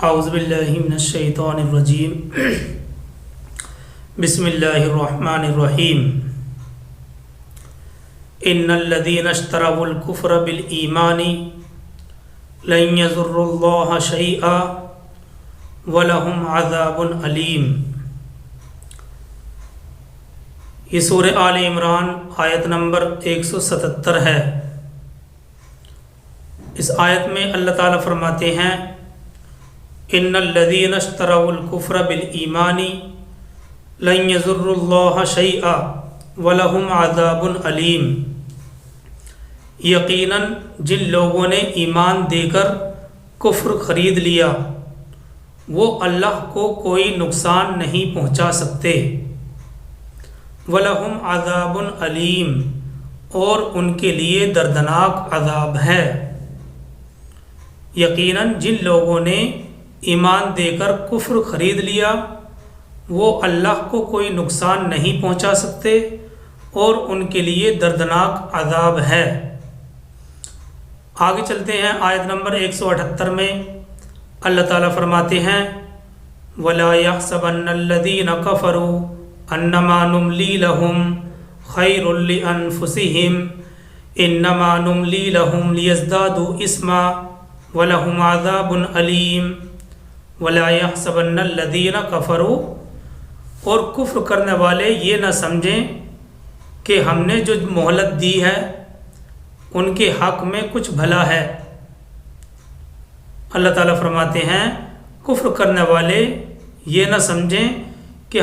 اعوذ باللہ من الشیطان الرجیم بسم اللہ الرحمن الرحیم ان الذین اشتروا الکفر بالایمان لن یضروا اللہ شیئا ولہم عذاب علیم۔ یہ سورہ آل عمران آیت نمبر 177 ہے۔ اس آیت میں اللہ تعالیٰ فرماتے ہیں ان الذین اشتروا الکفر بالایمان لن یضروا اللہ شیئا ولہم عذاب علیم۔ یقیناً جن لوگوں نے ایمان دے کر کفر خرید لیا وہ اللہ کو کوئی نقصان نہیں پہنچا سکتے۔ وَلَهُمْ عَذَابٌ عَلِيمٌ، اور ان کے لیے دردناک عذاب ہے۔ یقیناً جن لوگوں نے ایمان دے کر کفر خرید لیا وہ اللہ کو کوئی نقصان نہیں پہنچا سکتے اور ان کے لیے دردناک عذاب ہے۔ آگے چلتے ہیں آیت نمبر 178 میں اللہ تعالیٰ فرماتے ہیں وَلَا يَحْسَبَنَّ الَّذِينَ كَفَرُوا أَنَّمَا نُمْلِي لَهُمْ خَيْرٌ لِأَنفُسِهِمْ إِنَّمَا نُمْلِي لَهُمْ لِيَزْدَادُوا إِثْمًا وَلَهُمْ عَذَابٌ أَلِيمٌ۔ وَلَا يَحْسَبَنَّ الَّذِينَ كَفَرُوا، اور کفر کرنے والے یہ نہ سمجھیں کہ ہم نے جو مہلت دی ہے ان کے حق میں کچھ بھلا ہے۔ اللہ تعالیٰ فرماتے ہیں کفر کرنے والے یہ نہ سمجھیں کہ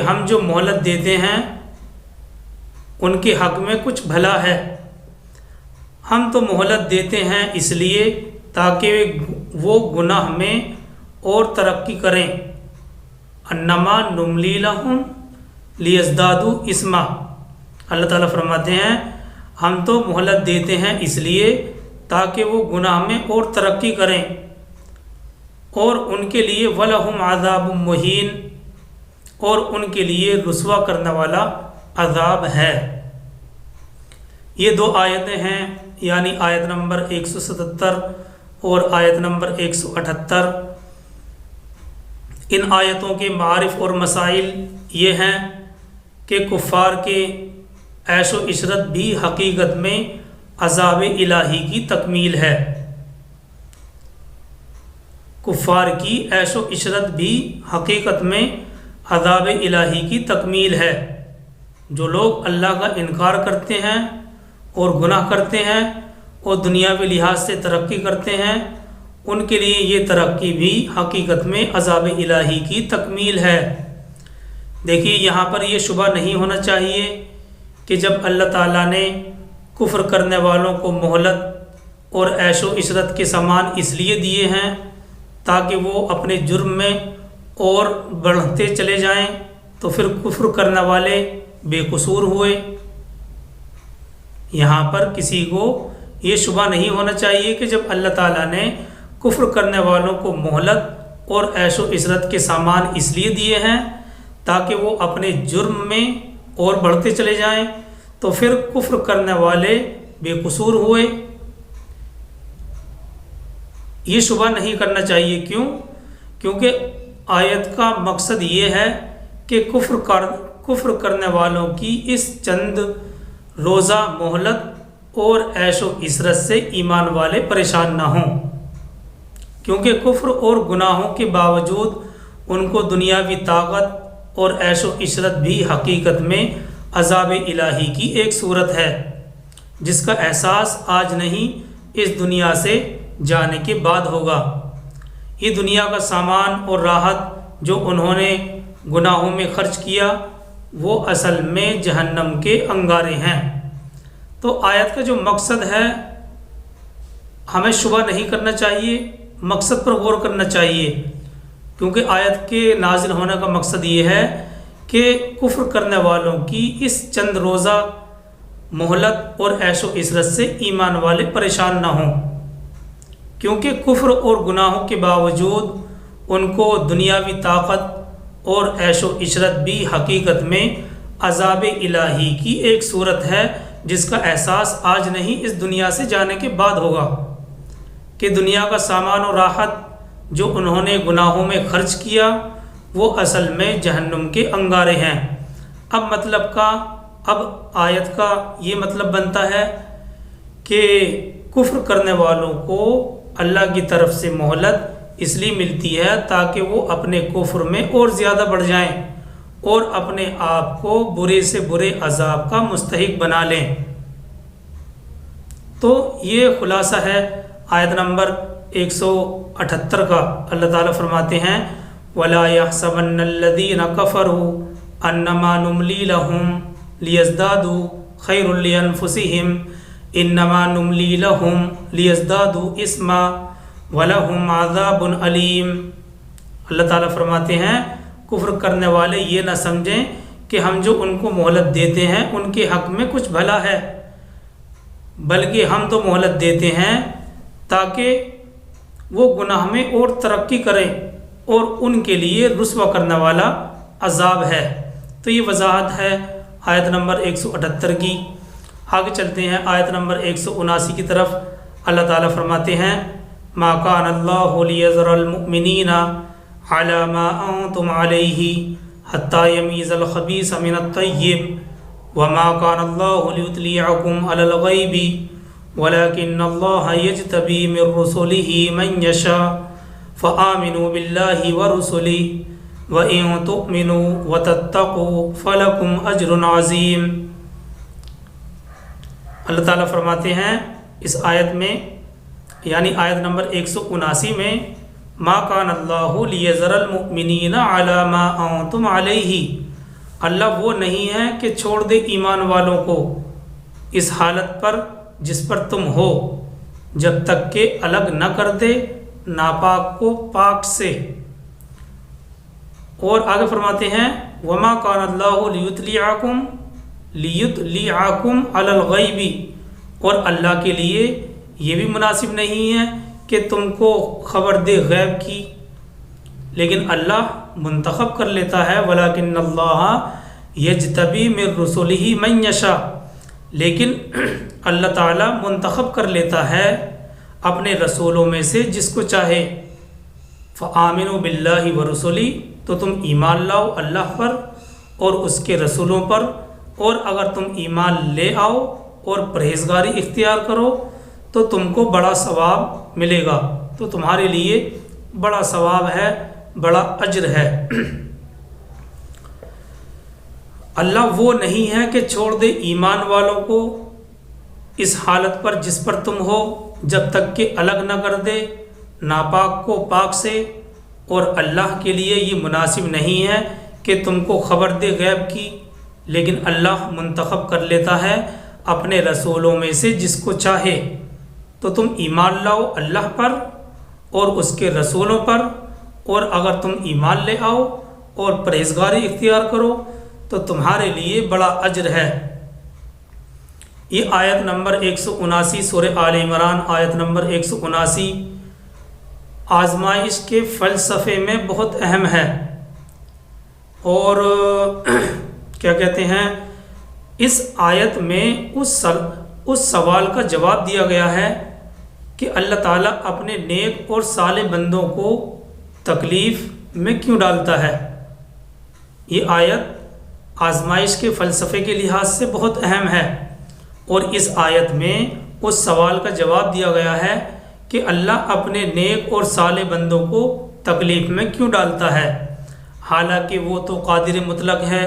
ہم جو مہلت دیتے ہیں ان کے حق میں کچھ بھلا ہے۔ ہم تو مہلت دیتے ہیں اس لیے تاکہ وہ گناہ میں اور ترقی کریں۔ انما نملی لہم لیزدادوا اثما، اللہ تعالیٰ فرماتے ہیں ہم تو مہلت دیتے ہیں اس لیے تاکہ وہ گناہ میں اور ترقی کریں، اور ان کے لیے وَلَهُمْ عَذَابٌ مُّہِینٌ، اور ان کے لیے رسوا کرنے والا عذاب ہے۔ یہ دو آیتیں ہیں، یعنی آیت نمبر 177 اور آیت نمبر 178۔ ان آیتوں کے معارف اور مسائل یہ ہیں کہ کفار کے عیش و عشرت بھی حقیقت میں عذاب الہی کی تکمیل ہے۔ کفار کی عیش و عشرت بھی حقیقت میں عذاب الہی کی تکمیل ہے۔ جو لوگ اللہ کا انکار کرتے ہیں اور گناہ کرتے ہیں اور دنیاوی لحاظ سے ترقی کرتے ہیں ان کے لیے یہ ترقی بھی حقیقت میں عذاب الہی کی تکمیل ہے۔ دیکھیے یہاں پر یہ شبہ نہیں ہونا چاہیے کہ جب اللہ تعالیٰ نے کفر کرنے والوں کو مہلت اور عیش و عشرت کے سامان اس لیے دیے ہیں تاکہ وہ اپنے جرم میں اور بڑھتے چلے جائیں، تو پھر کفر کرنے والے بے قصور ہوئے۔ یہاں پر کسی کو یہ شبہ نہیں ہونا چاہیے کہ جب اللہ تعالیٰ نے کفر کرنے والوں کو مہلت اور عیش و عشرت کے سامان اس لیے دیے ہیں تاکہ وہ اپنے جرم میں اور بڑھتے چلے جائیں، تو پھر کفر کرنے والے بے قصور ہوئے۔ یہ شبہ نہیں کرنا چاہیے۔ کیونکہ آیت کا مقصد یہ ہے کہ کفر کرنے والوں کی اس چند روزہ مہلت اور عیش و عشرت سے ایمان والے پریشان نہ ہوں، کیونکہ کفر اور گناہوں کے باوجود ان کو دنیاوی طاقت اور عیش و عشرت بھی حقیقت میں عذاب الہی کی ایک صورت ہے جس کا احساس آج نہیں اس دنیا سے جانے کے بعد ہوگا۔ یہ دنیا کا سامان اور راحت جو انہوں نے گناہوں میں خرچ کیا وہ اصل میں جہنم کے انگارے ہیں۔ تو آیت کا جو مقصد ہے ہمیں شبہ نہیں کرنا چاہیے، مقصد پر غور کرنا چاہیے، کیونکہ آیت کے نازل ہونے کا مقصد یہ ہے کہ کفر کرنے والوں کی اس چند روزہ مہلت اور عیش و عشرت سے ایمان والے پریشان نہ ہوں، کیونکہ کفر اور گناہوں کے باوجود ان کو دنیاوی طاقت اور عیش و عشرت بھی حقیقت میں عذاب الہی کی ایک صورت ہے جس کا احساس آج نہیں اس دنیا سے جانے کے بعد ہوگا، کہ دنیا کا سامان و راحت جو انہوں نے گناہوں میں خرچ کیا وہ اصل میں جہنم کے انگارے ہیں۔ اب آیت کا یہ مطلب بنتا ہے کہ کفر کرنے والوں کو اللہ کی طرف سے مہلت اس لیے ملتی ہے تاکہ وہ اپنے کفر میں اور زیادہ بڑھ جائیں اور اپنے آپ کو برے سے برے عذاب کا مستحق بنا لیں۔ تو یہ خلاصہ ہے آیت نمبر 178 کا۔ اللہ تعالیٰ فرماتے ہیں وَلَا يَحْسَبَنَّ الَّذِينَ كَفَرُوا أَنَّمَا نُمْلِي لَهُمْ لِيَزْدَادُوا خَيْرٌ لِأَنفُسِهِمْ إِنَّمَا نُمْلِي لَهُمْ لِيَزْدَادُوا إِثْمًا وَلَهُمْ عَذَابٌ أَلِيمٌ۔ اللہ تعالیٰ فرماتے ہیں کفر کرنے والے یہ نہ سمجھیں کہ ہم جو ان کو مہلت دیتے ہیں ان کے حق میں کچھ بھلا ہے، بلکہ ہم تو مہلت دیتے ہیں تاکہ وہ گناہ میں اور ترقی کریں اور ان کے لیے رسوا کرنے والا عذاب ہے۔ تو یہ وضاحت ہے آیت نمبر 178 کی۔ آگے چلتے ہیں آیت نمبر 179 کی طرف۔ اللہ تعالیٰ فرماتے ہیں ما کان اللہ لیذر المؤمنین علی ما انتم علیہ حتی یمیز الخبیث من الطیب وما کان اللہ لیطلعکم علی الغیب ولکن اللہ یجتبی من رسلہ من یشاء فآمنوا باللہ ورسلہ وَإِن تُؤْمِنُوا وَتَتَّقُوا فَلَكُمْ أَجْرٌ عَظِيمٌ۔ اللہ تعالیٰ فرماتے ہیں اس آیت میں یعنی آیت نمبر 179 میں ما کان اللہ لیذر المؤمنین علی ما انتم علیہ، اللہ وہ نہیں ہے کہ چھوڑ دے ایمان والوں کو اس حالت پر جس پر تم ہو جب تک کہ الگ نہ کر دے ناپاک کو پاک سے۔ اور آگے فرماتے ہیں وما کان اللہ لیطلعکم علی الغیب، اور اللہ کے لیے یہ بھی مناسب نہیں ہے کہ تم کو خبر دے غیب کی، لیکن اللہ منتخب کر لیتا ہے ولکن اللہ یجتبی من رسلہ من یشاء، لیکن اللہ تعالیٰ منتخب کر لیتا ہے اپنے رسولوں میں سے جس کو چاہے۔ فآمنوا باللہ ورسلہ، تو تم ایمان لاؤ اللہ پر اور اس کے رسولوں پر، اور اگر تم ایمان لے آؤ اور پرہیزگاری اختیار کرو تو تم کو بڑا ثواب ملے گا، تو تمہارے لیے بڑا ثواب ہے، بڑا اجر ہے۔ اللہ وہ نہیں ہے کہ چھوڑ دے ایمان والوں کو اس حالت پر جس پر تم ہو جب تک کہ الگ نہ کر دے ناپاک کو پاک سے، اور اللہ کے لیے یہ مناسب نہیں ہے کہ تم کو خبر دے غیب کی، لیکن اللہ منتخب کر لیتا ہے اپنے رسولوں میں سے جس کو چاہے۔ تو تم ایمان لاؤ اللہ پر اور اس کے رسولوں پر، اور اگر تم ایمان لے آؤ اور پرہیزگاری اختیار کرو تو تمہارے لیے بڑا اجر ہے۔ یہ آیت نمبر 179 سورہ آل عمران آیت نمبر 179 آزمائش کے فلسفے میں بہت اہم ہے، اور کیا کہتے ہیں اس آیت میں اس سوال کا جواب دیا گیا ہے کہ اللہ تعالیٰ اپنے نیک اور صالح بندوں کو تکلیف میں کیوں ڈالتا ہے۔ یہ آیت آزمائش کے فلسفے کے لحاظ سے بہت اہم ہے، اور اس آیت میں اس سوال کا جواب دیا گیا ہے کہ اللہ اپنے نیک اور صالح بندوں کو تکلیف میں کیوں ڈالتا ہے، حالانکہ وہ تو قادر مطلق ہے،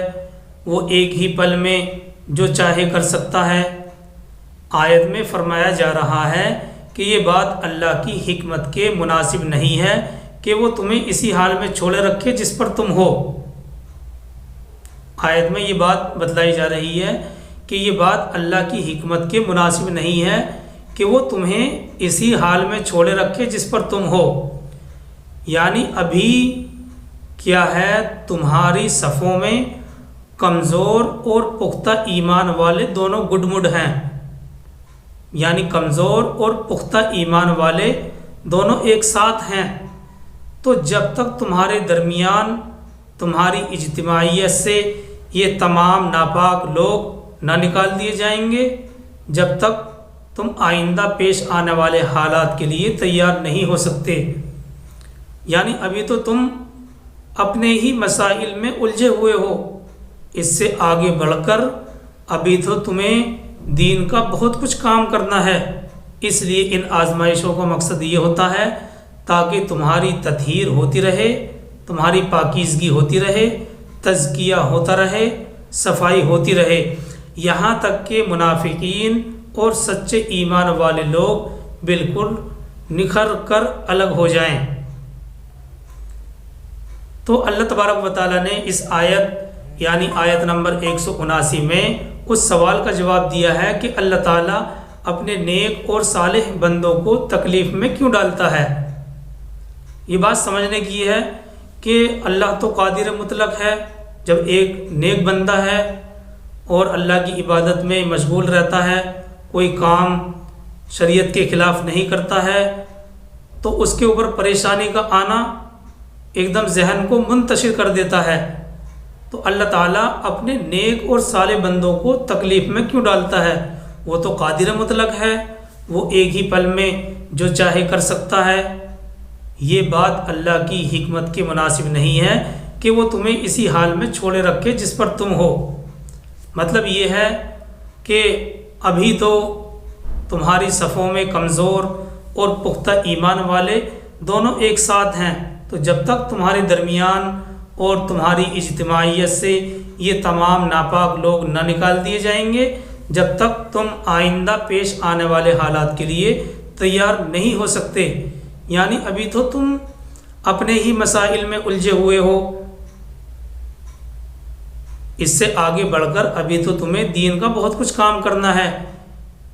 وہ ایک ہی پل میں جو چاہے کر سکتا ہے۔ آیت میں فرمایا جا رہا ہے کہ یہ بات اللہ کی حکمت کے مناسب نہیں ہے کہ وہ تمہیں اسی حال میں چھوڑے رکھے جس پر تم ہو۔ آیت میں یہ بات بتلائی جا رہی ہے کہ یہ بات اللہ کی حکمت کے مناسب نہیں ہے کہ وہ تمہیں اسی حال میں چھوڑے رکھے جس پر تم ہو، یعنی ابھی کیا ہے تمہاری صفوں میں کمزور اور پختہ ایمان والے دونوں گڈ مڈ ہیں، یعنی کمزور اور پختہ ایمان والے دونوں ایک ساتھ ہیں، تو جب تک تمہارے درمیان تمہاری اجتماعیت سے یہ تمام ناپاک لوگ نہ نکال دیے جائیں گے، جب تک تم آئندہ پیش آنے والے حالات کے لیے تیار نہیں ہو سکتے۔ یعنی ابھی تو تم اپنے ہی مسائل میں الجھے ہوئے ہو، اس سے آگے بڑھ کر ابھی تو تمہیں دین کا بہت کچھ کام کرنا ہے۔ اس لیے ان آزمائشوں کا مقصد یہ ہوتا ہے تاکہ تمہاری تطہیر ہوتی رہے، تمہاری پاکیزگی ہوتی رہے، تزکیہ ہوتا رہے، صفائی ہوتی رہے، یہاں تک کہ منافقین اور سچے ایمان والے لوگ بالکل نکھر کر الگ ہو جائیں۔ تو اللہ تبارک و تعالیٰ نے اس آیت یعنی آیت نمبر 179 میں اس سوال کا جواب دیا ہے کہ اللہ تعالیٰ اپنے نیک اور صالح بندوں کو تکلیف میں کیوں ڈالتا ہے۔ یہ بات سمجھنے کی ہے کہ اللہ تو قادر مطلق ہے، جب ایک نیک بندہ ہے اور اللہ کی عبادت میں مشغول رہتا ہے، کوئی کام شریعت کے خلاف نہیں کرتا ہے، تو اس کے اوپر پریشانی کا آنا ایک دم ذہن کو منتشر کر دیتا ہے۔ تو اللہ تعالیٰ اپنے نیک اور صالح بندوں کو تکلیف میں کیوں ڈالتا ہے؟ وہ تو قادر مطلق ہے، وہ ایک ہی پل میں جو چاہے کر سکتا ہے۔ یہ بات اللہ کی حکمت کے مناسب نہیں ہے کہ وہ تمہیں اسی حال میں چھوڑے رکھے جس پر تم ہو۔ مطلب یہ ہے کہ ابھی تو تمہاری صفوں میں کمزور اور پختہ ایمان والے دونوں ایک ساتھ ہیں، تو جب تک تمہارے درمیان اور تمہاری اجتماعیت سے یہ تمام ناپاک لوگ نہ نکال دیے جائیں گے، جب تک تم آئندہ پیش آنے والے حالات کے لیے تیار نہیں ہو سکتے۔ یعنی ابھی تو تم اپنے ہی مسائل میں الجھے ہوئے ہو، اس سے آگے بڑھ کر ابھی تو تمہیں دین کا بہت کچھ کام کرنا ہے۔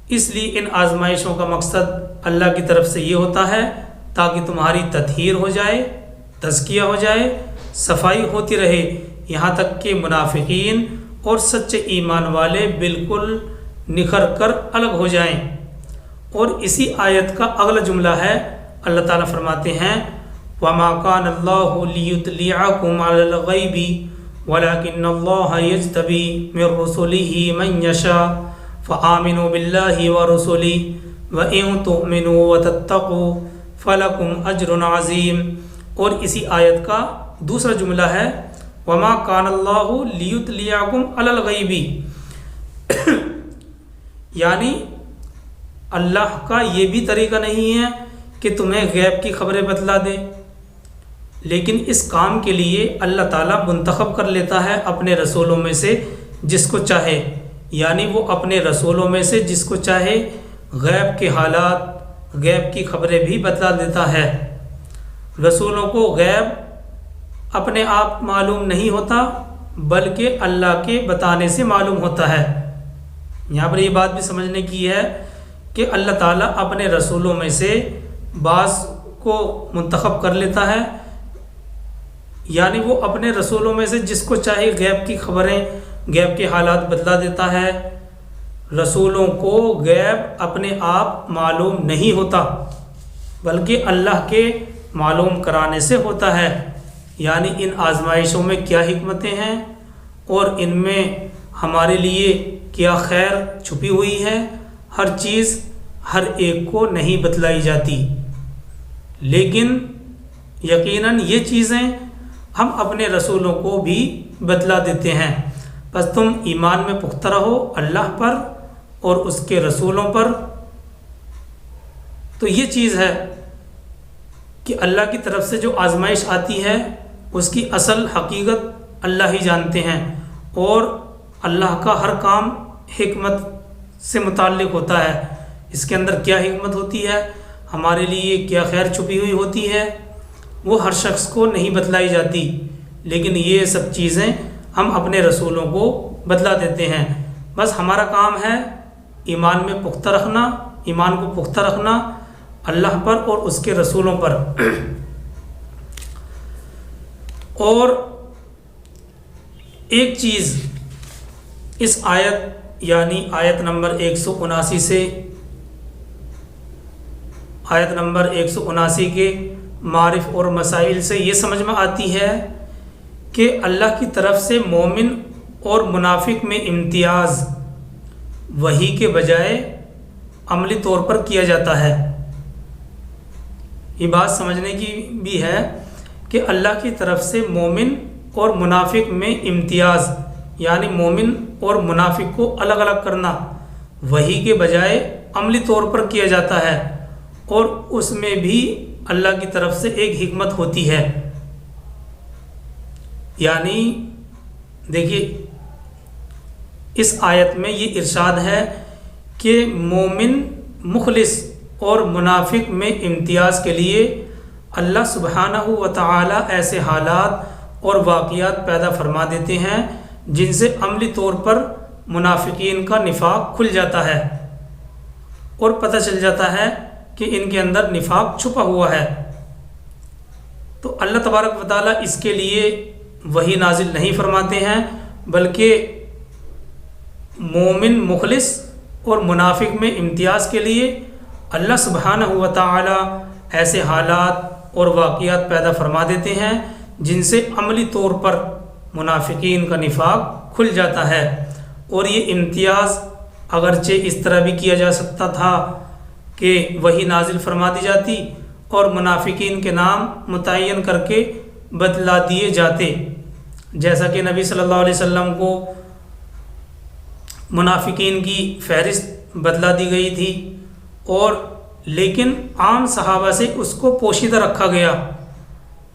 اس لیے ان آزمائشوں کا مقصد اللہ کی طرف سے یہ ہوتا ہے تاکہ تمہاری تطہیر ہو جائے، تزکیہ ہو جائے، صفائی ہوتی رہے، یہاں تک کہ منافقین اور سچے ایمان والے بالکل نکھر کر الگ ہو جائیں۔ اور اسی آیت کا اگلا جملہ ہے، اللہ تعالیٰ فرماتے ہیں وَمَا كَانَ اللَّهُ لِيُطْلِعَكُمْ عَلَى الْغَيْبِ وَلَكِنَّ اللَّهَ يَجْتَبِي مِن رُّسُلِهِ مَن يَشَاءُ فَآمِنُوا بِاللَّهِ وَرُسُلِهِ وَإِن تُؤْمِنُوا وَتَتَّقُوا فَلَكُمْ أَجْرٌ عَظِيمٌ۔ اور اسی آیت کا دوسرا جملہ ہے وَمَا كَانَ اللَّهُ لِيُطْلِعَكُمْ عَلَى الْغَيْبِ، یعنی اللہ کا یہ بھی طریقہ نہیں ہے کہ تمہیں غیب کی خبریں بتلا دے، لیکن اس کام کے لیے اللہ تعالیٰ منتخب کر لیتا ہے اپنے رسولوں میں سے جس کو چاہے، یعنی وہ اپنے رسولوں میں سے جس کو چاہے غیب کے حالات، غیب کی خبریں بھی بتلا دیتا ہے۔ رسولوں کو غیب اپنے آپ معلوم نہیں ہوتا بلکہ اللہ کے بتانے سے معلوم ہوتا ہے۔ یہاں پر یہ بات بھی سمجھنے کی ہے کہ اللہ تعالیٰ اپنے رسولوں میں سے بعض کو منتخب کر لیتا ہے، یعنی وہ اپنے رسولوں میں سے جس کو چاہے غیب کی خبریں، غیب کے حالات بتلا دیتا ہے۔ رسولوں کو غیب اپنے آپ معلوم نہیں ہوتا بلکہ اللہ کے معلوم کرانے سے ہوتا ہے۔ یعنی ان آزمائشوں میں کیا حکمتیں ہیں اور ان میں ہمارے لیے کیا خیر چھپی ہوئی ہے، ہر چیز ہر ایک کو نہیں بتلائی جاتی، لیکن یقیناً یہ چیزیں ہم اپنے رسولوں کو بھی بتلا دیتے ہیں۔ بس تم ایمان میں پختہ رہو اللہ پر اور اس کے رسولوں پر۔ تو یہ چیز ہے کہ اللہ کی طرف سے جو آزمائش آتی ہے اس کی اصل حقیقت اللہ ہی جانتے ہیں، اور اللہ کا ہر کام حکمت سے متعلق ہوتا ہے۔ اس کے اندر کیا حکمت ہوتی ہے، ہمارے لیے کیا خیر چھپی ہوئی ہوتی ہے، وہ ہر شخص کو نہیں بتلائی جاتی، لیکن یہ سب چیزیں ہم اپنے رسولوں کو بتلا دیتے ہیں۔ بس ہمارا کام ہے ایمان میں پختہ رکھنا، ایمان کو پختہ رکھنا اللہ پر اور اس کے رسولوں پر۔ اور ایک چیز اس آیت یعنی آیت نمبر 179 سے آیت نمبر 179 کے معارف اور مسائل سے یہ سمجھ میں آتی ہے کہ اللہ کی طرف سے مومن اور منافق میں امتیاز وحی کے بجائے عملی طور پر کیا جاتا ہے۔ یہ بات سمجھنے کی بھی ہے کہ اللہ کی طرف سے مومن اور منافق میں امتیاز، یعنی مومن اور منافق کو الگ الگ کرنا وحی کے بجائے عملی طور پر کیا جاتا ہے، اور اس میں بھی اللہ کی طرف سے ایک حکمت ہوتی ہے۔ یعنی دیکھیے اس آیت میں یہ ارشاد ہے کہ مومن مخلص اور منافق میں امتیاز کے لیے اللہ سبحانہ و تعالی ایسے حالات اور واقعات پیدا فرما دیتے ہیں جن سے عملی طور پر منافقین کا نفاق کھل جاتا ہے اور پتہ چل جاتا ہے کہ ان کے اندر نفاق چھپا ہوا ہے۔ تو اللہ تبارک و تعالیٰ اس کے لیے وحی نازل نہیں فرماتے ہیں، بلکہ مومن مخلص اور منافق میں امتیاز کے لیے اللہ سبحانہ و تعالی ایسے حالات اور واقعات پیدا فرما دیتے ہیں جن سے عملی طور پر منافقین کا نفاق کھل جاتا ہے۔ اور یہ امتیاز اگرچہ اس طرح بھی کیا جا سکتا تھا کہ وحی نازل فرما دی جاتی اور منافقین کے نام متعین کر کے بتلا دیے جاتے، جیسا کہ نبی صلی اللہ علیہ وسلم کو منافقین کی فہرست بتلا دی گئی تھی، اور لیکن عام صحابہ سے اس کو پوشیدہ رکھا گیا،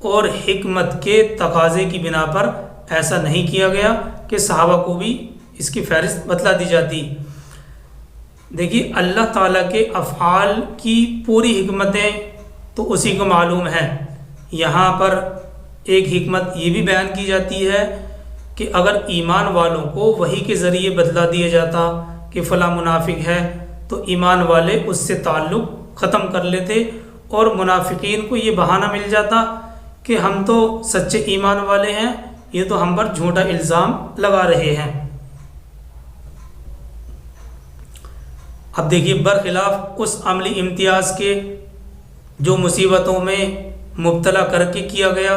اور حکمت کے تقاضے کی بنا پر ایسا نہیں کیا گیا کہ صحابہ کو بھی اس کی فہرست بتلا دی جاتی۔ دیکھیے اللہ تعالیٰ کے افعال کی پوری حکمتیں تو اسی کو معلوم ہے۔ یہاں پر ایک حکمت یہ بھی بیان کی جاتی ہے کہ اگر ایمان والوں کو وحی کے ذریعے بتلا دیا جاتا کہ فلاں منافق ہے تو ایمان والے اس سے تعلق ختم کر لیتے، اور منافقین کو یہ بہانہ مل جاتا کہ ہم تو سچے ایمان والے ہیں، یہ تو ہم پر جھوٹا الزام لگا رہے ہیں۔ اب دیکھیے برخلاف اس عملی امتیاز کے جو مصیبتوں میں مبتلا کر کے کیا گیا،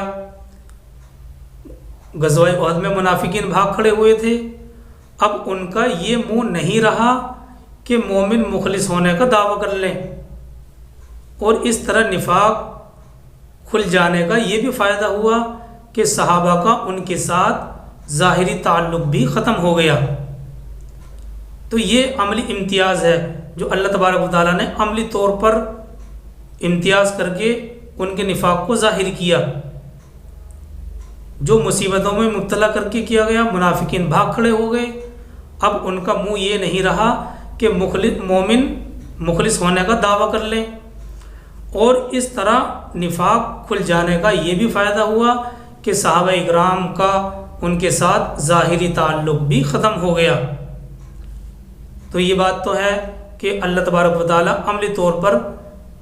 غزوہ احد میں منافقین بھاگ کھڑے ہوئے تھے، اب ان کا یہ منہ نہیں رہا کہ مومن مخلص ہونے کا دعویٰ کر لیں، اور اس طرح نفاق کھل جانے کا یہ بھی فائدہ ہوا کہ صحابہ کا ان کے ساتھ ظاہری تعلق بھی ختم ہو گیا۔ تو یہ عملی امتیاز ہے جو اللہ تبارک و تعالیٰ نے عملی طور پر امتیاز کر کے ان کے نفاق کو ظاہر کیا۔ جو مصیبتوں میں مبتلا کر کے کیا گیا، منافقین بھاگ کھڑے ہو گئے، اب ان کا منہ یہ نہیں رہا کہ مومن مخلص ہونے کا دعویٰ کر لیں، اور اس طرح نفاق کھل جانے کا یہ بھی فائدہ ہوا کہ صحابہ اکرام کا ان کے ساتھ ظاہری تعلق بھی ختم ہو گیا۔ تو یہ بات تو ہے کہ اللہ تبارک و تعالیٰ عملی طور پر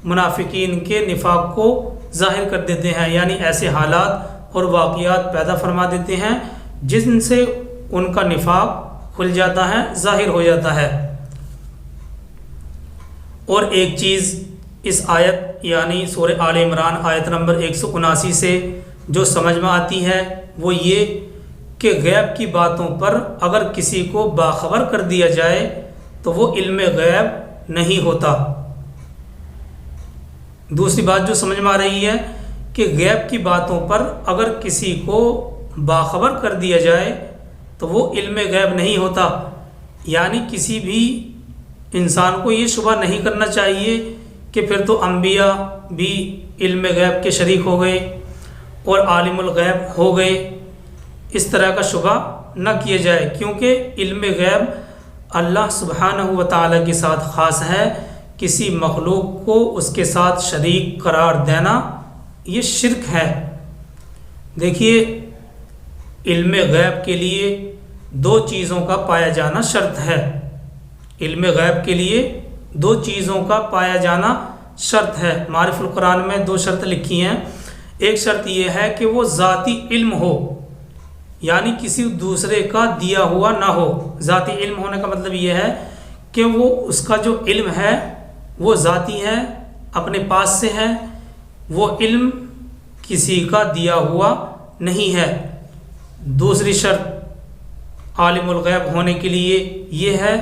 منافقین کے نفاق کو ظاہر کر دیتے ہیں، یعنی ایسے حالات اور واقعات پیدا فرما دیتے ہیں جن سے ان کا نفاق کھل جاتا ہے، ظاہر ہو جاتا ہے۔ اور ایک چیز اس آیت یعنی سورہ آل عمران آیت نمبر 179 سے جو سمجھ میں آتی ہے وہ یہ کہ غیب کی باتوں پر اگر کسی کو باخبر کر دیا جائے تو وہ علم غیب نہیں ہوتا۔ دوسری بات جو سمجھ میں آ رہی ہے کہ غیب کی باتوں پر اگر کسی کو باخبر کر دیا جائے تو وہ علم غیب نہیں ہوتا، یعنی کسی بھی انسان کو یہ شبہ نہیں کرنا چاہیے کہ پھر تو انبیاء بھی علم غیب کے شریک ہو گئے اور عالم الغیب ہو گئے، اس طرح کا شبہ نہ کیا جائے، کیونکہ علم غیب اللہ سبحانہ و تعالیٰ کے ساتھ خاص ہے۔ کسی مخلوق کو اس کے ساتھ شریک قرار دینا یہ شرک ہے۔ دیکھیے علم غیب کے لیے دو چیزوں کا پایا جانا شرط ہے۔ علم غیب کے لیے دو چیزوں کا پایا جانا شرط ہے۔ معارف القرآن میں دو شرط لکھی ہیں۔ ایک شرط یہ ہے کہ وہ ذاتی علم ہو، یعنی کسی دوسرے کا دیا ہوا نہ ہو۔ ذاتی علم ہونے کا مطلب یہ ہے کہ وہ اس کا جو علم ہے وہ ذاتی ہے، اپنے پاس سے ہے، وہ علم کسی کا دیا ہوا نہیں ہے۔ دوسری شرط عالم الغیب ہونے کے لیے یہ ہے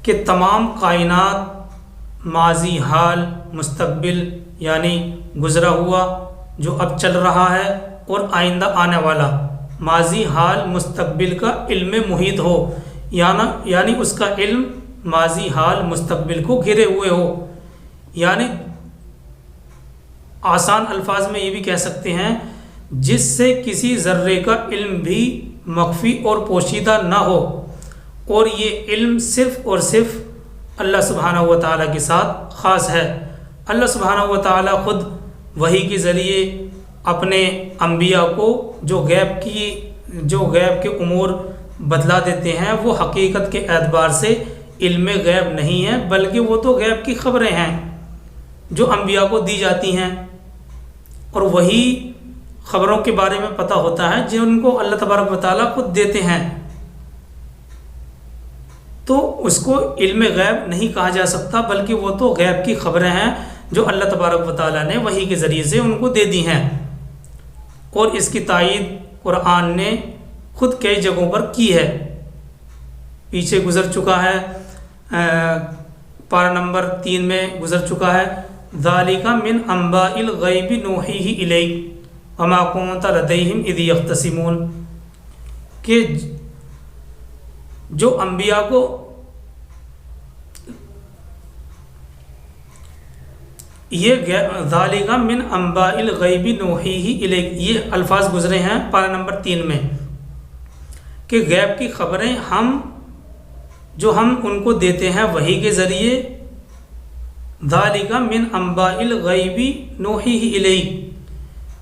کہ تمام کائنات ماضی، حال، مستقبل یعنی گزرا ہوا جو اب چل رہا ہے اور آئندہ آنے والا، ماضی، حال، مستقبل کا علم محیط ہو، یعنی اس کا علم ماضی، حال، مستقبل کو گھیرے ہوئے ہو. یعنی آسان الفاظ میں یہ بھی کہہ سکتے ہیں جس سے کسی ذرے کا علم بھی مخفی اور پوشیدہ نہ ہو، اور یہ علم صرف اور صرف اللہ سبحانہ و تعالیٰ کے ساتھ خاص ہے. اللہ سبحانہ و تعالیٰ خود وحی کے ذریعے اپنے انبیاء کو جو غیب کے امور بتلا دیتے ہیں وہ حقیقت کے اعتبار سے علم غیب نہیں ہے، بلکہ وہ تو غیب کی خبریں ہیں جو انبیاء کو دی جاتی ہیں، اور وہی خبروں کے بارے میں پتہ ہوتا ہے جن کو اللہ تبارک و تعالیٰ خود دیتے ہیں. تو اس کو علم غیب نہیں کہا جا سکتا، بلکہ وہ تو غیب کی خبریں ہیں جو اللہ تبارک و تعالیٰ نے وحی کے ذریعے سے ان کو دے دی ہیں. اور اس کی تائید قرآن نے خود کئی جگہوں پر کی ہے، پیچھے گزر چکا ہے، پارہ نمبر 3 میں گزر چکا ہے. ذالک من انباء الغیب نوحیہ الیک وما کنت لدیہم اذ یختصمون، کہ جو انبیاء کو یہ ذالک من انباء الغیب نوحیہ الیک، یہ الفاظ گزرے ہیں پارہ نمبر 3 میں کہ غیب کی خبریں ہم ان کو دیتے ہیں وحی کے ذریعے. ذالک من انباء الغیب نوحیہ الیک،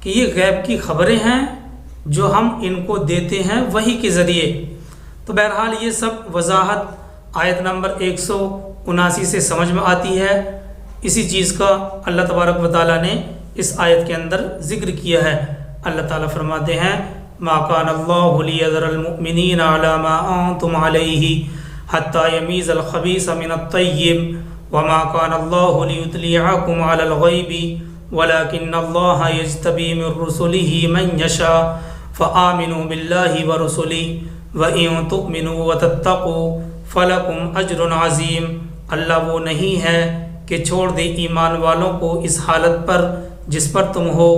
کہ یہ غیب کی خبریں ہیں جو ہم ان کو دیتے ہیں وحی کے ذریعے. تو بہرحال یہ سب وضاحت آیت نمبر 179 سے سمجھ میں آتی ہے. اسی چیز کا اللہ تبارک و تعالیٰ نے اس آیت کے اندر ذکر کیا ہے. اللہ تعالیٰ فرماتے ہیں ما کان اللہ لیذر المؤمنین علی ما انتم علیہ حتی یمیز الخبیث من الطیب وما کان اللہ لیطلعکم علی الغیب ولکن اللہ یجتبی من رسلہ من یشاء فآمنوا باللہ ورسلہ وَإِن تُؤْمِنُوا وَتَتَّقُوا فَلَكُمْ أَجْرٌ عَظِيمٌ. اللہ وہ نہیں ہے کہ چھوڑ دے ایمان والوں کو اس حالت پر جس پر تم ہو،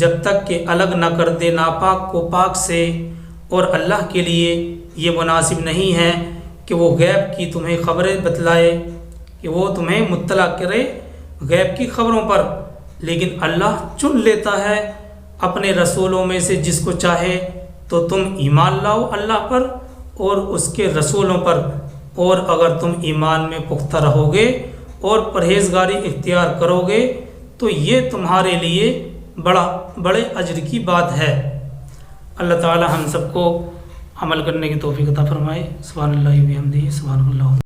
جب تک کہ الگ نہ کر دے ناپاک کو پاک سے، اور اللہ کے لیے یہ مناسب نہیں ہے کہ وہ غیب کی تمہیں خبریں بتلائے، کہ وہ تمہیں مطلع کرے غیب کی خبروں پر، لیکن اللہ چن لیتا ہے اپنے رسولوں میں سے جس کو چاہے. تو تم ایمان لاؤ اللہ پر اور اس کے رسولوں پر، اور اگر تم ایمان میں پختہ رہو گے اور پرہیزگاری اختیار کرو گے تو یہ تمہارے لیے بڑے اجر کی بات ہے. اللہ تعالی ہم سب کو عمل کرنے کی توفیق عطا فرمائے. سبحان اللہ و بحمدہ، سبحان اللہ.